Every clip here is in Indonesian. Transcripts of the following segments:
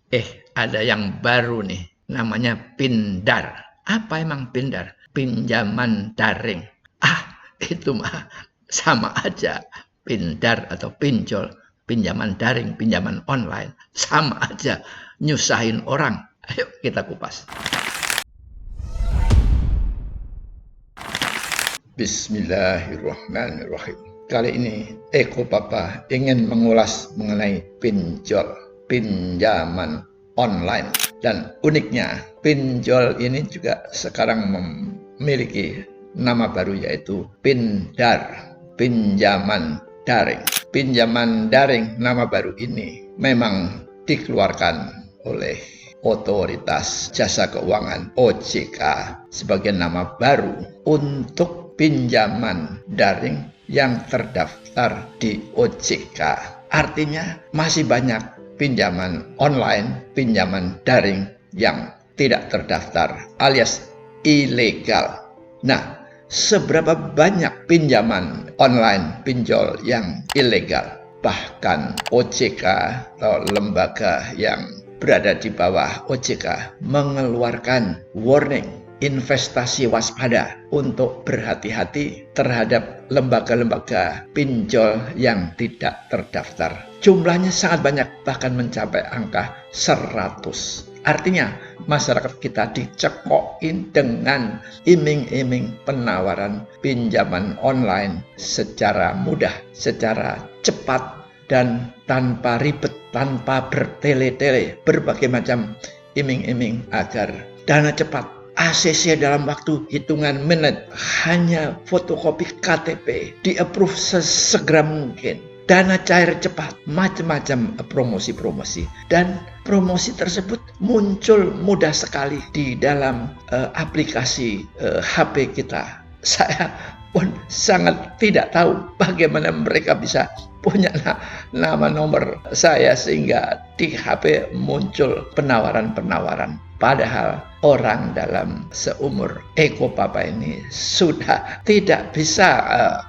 Ada yang baru nih, namanya Pindar. Apa emang Pindar? Pinjaman daring. Itu mah sama aja. Pindar atau pinjol, pinjaman daring, pinjaman online, sama aja. Nyusahin orang. Ayo kita kupas. Bismillahirrahmanirrahim. Kali ini Eko Papa ingin mengulas mengenai pinjol, pinjaman online. Dan uniknya, pinjol ini juga sekarang memiliki nama baru, yaitu Pindar, pinjaman daring. Pinjaman daring nama baru ini memang dikeluarkan oleh Otoritas Jasa Keuangan (OJK) sebagai nama baru untuk pinjaman daring yang terdaftar di OJK. Artinya masih banyak pinjaman online, pinjaman daring yang tidak terdaftar alias ilegal. Nah, seberapa banyak pinjaman online, pinjol yang ilegal? Bahkan OJK atau lembaga yang berada di bawah OJK mengeluarkan warning, investasi waspada untuk berhati-hati terhadap lembaga-lembaga pinjol yang tidak terdaftar. Jumlahnya sangat banyak, bahkan mencapai angka 100. Artinya masyarakat kita dicekokin dengan iming-iming penawaran pinjaman online secara mudah, secara cepat, dan tanpa ribet, tanpa bertele-tele, berbagai macam iming-iming agar dana cepat, ACC dalam waktu hitungan menit, hanya fotokopi KTP, di-approve sesegera mungkin, dana cair cepat, macam-macam promosi-promosi. Dan promosi tersebut muncul mudah sekali di dalam aplikasi HP kita. Saya pun sangat tidak tahu bagaimana mereka bisa punya nama nomor saya sehingga di HP muncul penawaran-penawaran. Padahal orang dalam seumur Eko Papa ini sudah tidak bisa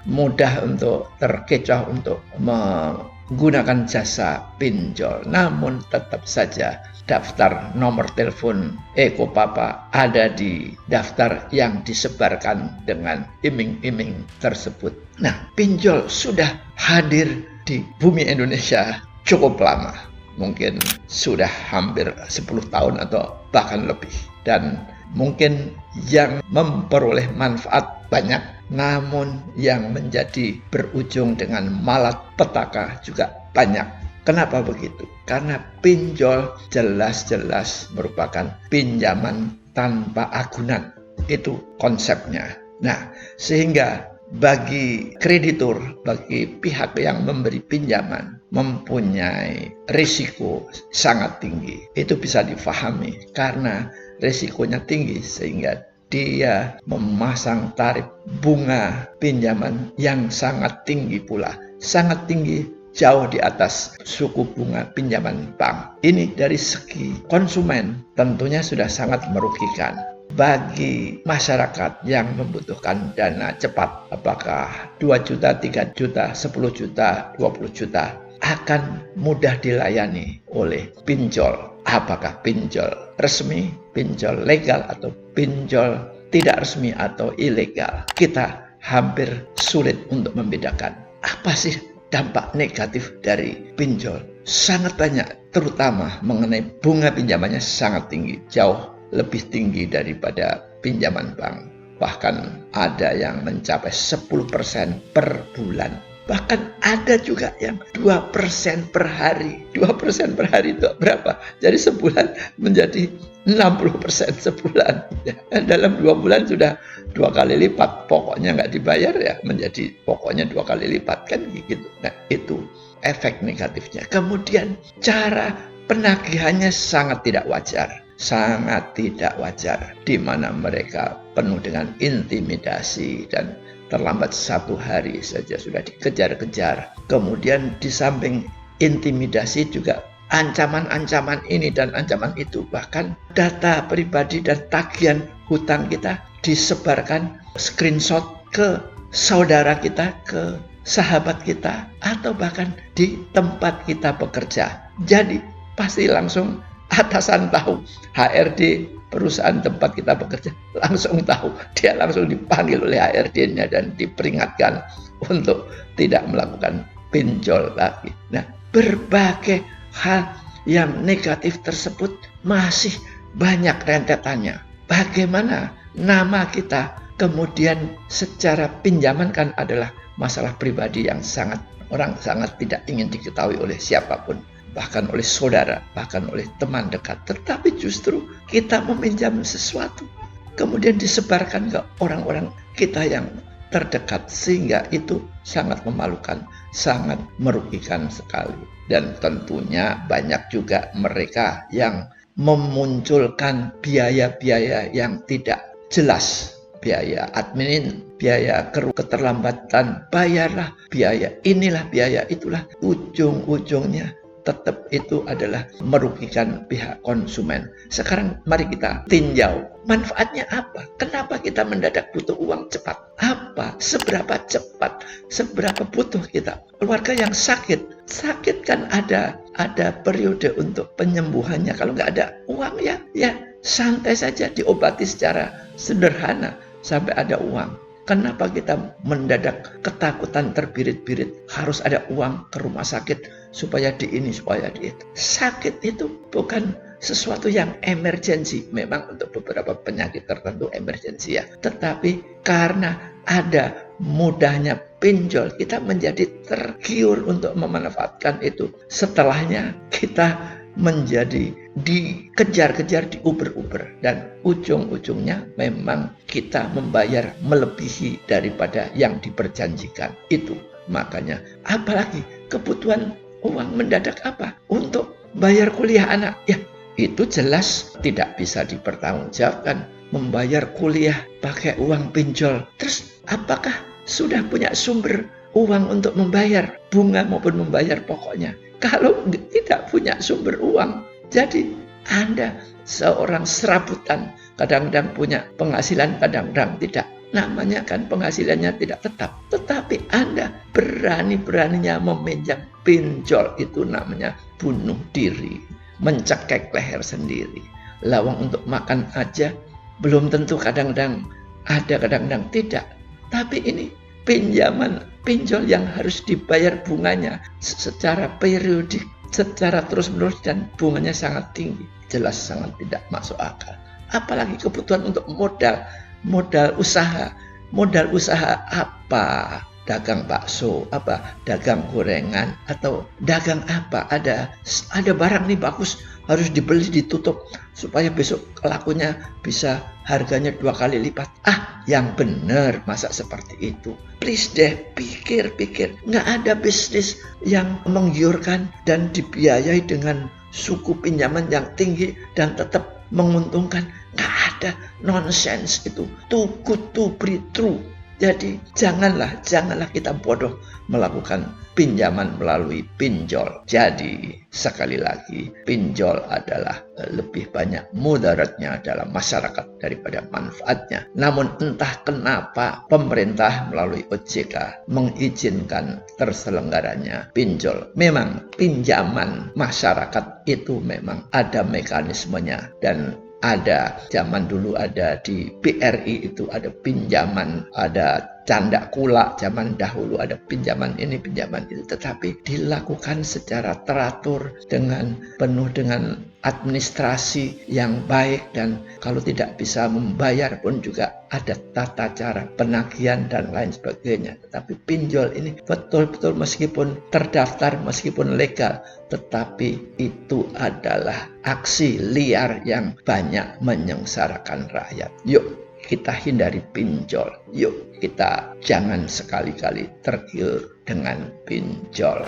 mudah untuk terkecoh untuk menggunakan jasa pinjol. Namun tetap saja daftar nomor telepon Eko Papa ada di daftar yang disebarkan dengan iming-iming tersebut. Nah, pinjol sudah hadir di bumi Indonesia cukup lama. Mungkin sudah hampir 10 tahun atau bahkan lebih. Dan mungkin yang memperoleh manfaat banyak, namun yang menjadi berujung dengan malapetaka juga banyak. Kenapa begitu? Karena pinjol jelas-jelas merupakan pinjaman tanpa agunan. Itu konsepnya. Nah, sehingga bagi kreditur, bagi pihak yang memberi pinjaman, mempunyai risiko sangat tinggi. Itu bisa difahami karena risikonya tinggi sehingga dia memasang tarif bunga pinjaman yang sangat tinggi pula. Sangat tinggi, jauh di atas suku bunga pinjaman bank. Ini dari segi konsumen tentunya sudah sangat merugikan. Bagi masyarakat yang membutuhkan dana cepat, apakah 2 juta, 3 juta, 10 juta, 20 juta, akan mudah dilayani oleh pinjol. Apakah pinjol resmi, pinjol legal, atau pinjol tidak resmi atau ilegal? Kita hampir sulit untuk membedakan. Apa sih dampak negatif dari pinjol? Sangat banyak, terutama mengenai bunga pinjamannya sangat tinggi, jauh lebih tinggi daripada pinjaman bank. Bahkan ada yang mencapai 10% per bulan. Bahkan ada juga yang 2% per hari. 2% per hari itu berapa? Jadi sebulan menjadi 60% sebulan. Dalam 2 bulan sudah 2 kali lipat. Pokoknya nggak dibayar ya menjadi pokoknya 2 kali lipat kan gitu. Nah, itu efek negatifnya. Kemudian cara penagihannya sangat tidak wajar. Sangat tidak wajar, di mana mereka penuh dengan intimidasi dan terlambat 1 hari saja sudah dikejar-kejar. Kemudian di samping intimidasi juga ancaman-ancaman ini dan ancaman itu. Bahkan data pribadi dan tagihan hutang kita disebarkan screenshot ke saudara kita, ke sahabat kita, atau bahkan di tempat kita bekerja. Jadi pasti langsung atasan tahu, HRD perusahaan tempat kita bekerja langsung tahu, dia langsung dipanggil oleh HRD-nya dan diperingatkan untuk tidak melakukan pinjol lagi. Nah, berbagai hal yang negatif tersebut masih banyak rentetannya. Bagaimana nama kita kemudian secara pinjaman kan adalah masalah pribadi yang orang sangat tidak ingin diketahui oleh siapapun, bahkan oleh saudara, bahkan oleh teman dekat. Tetapi justru kita meminjam sesuatu, kemudian disebarkan ke orang-orang kita yang terdekat, sehingga itu sangat memalukan, sangat merugikan sekali. Dan tentunya banyak juga mereka yang memunculkan biaya-biaya yang tidak jelas, biaya admin, biaya keterlambatan, bayarlah, biaya inilah, biaya itulah, ujung-ujungnya tetap itu adalah merugikan pihak konsumen. Sekarang mari kita tinjau manfaatnya apa? Kenapa kita mendadak butuh uang cepat? Apa? Seberapa cepat? Seberapa butuh kita? Keluarga yang sakit kan ada periode untuk penyembuhannya. Kalau nggak ada uang ya santai saja, diobati secara sederhana sampai ada uang. Kenapa kita mendadak ketakutan terbirit-birit harus ada uang ke rumah sakit supaya di ini, supaya di itu? Sakit itu bukan sesuatu yang emergensi. Memang untuk beberapa penyakit tertentu emergensi ya. Tetapi karena ada mudahnya pinjol, kita menjadi tergiur untuk memanfaatkan itu. Setelahnya kita menjadi dikejar-kejar, diuber-uber, dan ujung-ujungnya memang kita membayar melebihi daripada yang diperjanjikan itu. Makanya apalagi kebutuhan uang mendadak apa? Untuk bayar kuliah anak, ya itu jelas tidak bisa dipertanggungjawabkan. Membayar kuliah pakai uang pinjol, terus apakah sudah punya sumber uang untuk membayar bunga maupun membayar pokoknya? Kalau tidak punya sumber uang, jadi Anda seorang serabutan, kadang-kadang punya penghasilan, kadang-kadang tidak. Namanya kan penghasilannya tidak tetap. Tetapi Anda berani-beraninya meminjam pinjol, itu namanya bunuh diri, mencekek leher sendiri. Lawang untuk makan aja belum tentu, kadang-kadang ada, kadang-kadang tidak. Tapi ini pinjol yang harus dibayar bunganya secara periodik, secara terus-menerus, dan bunganya sangat tinggi. Jelas sangat tidak masuk akal. Apalagi kebutuhan untuk modal usaha. Modal usaha apa? Dagang bakso, apa? Dagang gorengan, atau dagang apa? Ada barang nih bagus, harus dibeli, ditutup supaya besok lakunya bisa harganya 2 kali lipat. Yang benar masa seperti itu? Please deh, pikir-pikir. Nggak ada bisnis yang menggiurkan dan dibiayai dengan suku pinjaman yang tinggi dan tetap menguntungkan. Nggak ada, nonsense itu. Too good to be true. Jadi janganlah kita bodoh melakukan pinjaman melalui pinjol. Jadi sekali lagi, pinjol adalah lebih banyak mudaratnya dalam masyarakat daripada manfaatnya. Namun entah kenapa pemerintah melalui OJK mengizinkan terselenggaranya pinjol. Memang pinjaman masyarakat itu memang ada mekanismenya, dan zaman dulu ada di BRI itu ada pinjaman, ada canda kulak, zaman dahulu ada pinjaman ini, pinjaman itu, tetapi dilakukan secara teratur dengan penuh dengan administrasi yang baik, dan kalau tidak bisa membayar pun juga ada tata cara penagihan dan lain sebagainya. Tetapi pinjol ini betul-betul meskipun terdaftar, meskipun legal, tetapi itu adalah aksi liar yang banyak menyengsarakan rakyat. Yuk kita hindari pinjol. Yuk kita jangan sekali-kali tergiur dengan pinjol.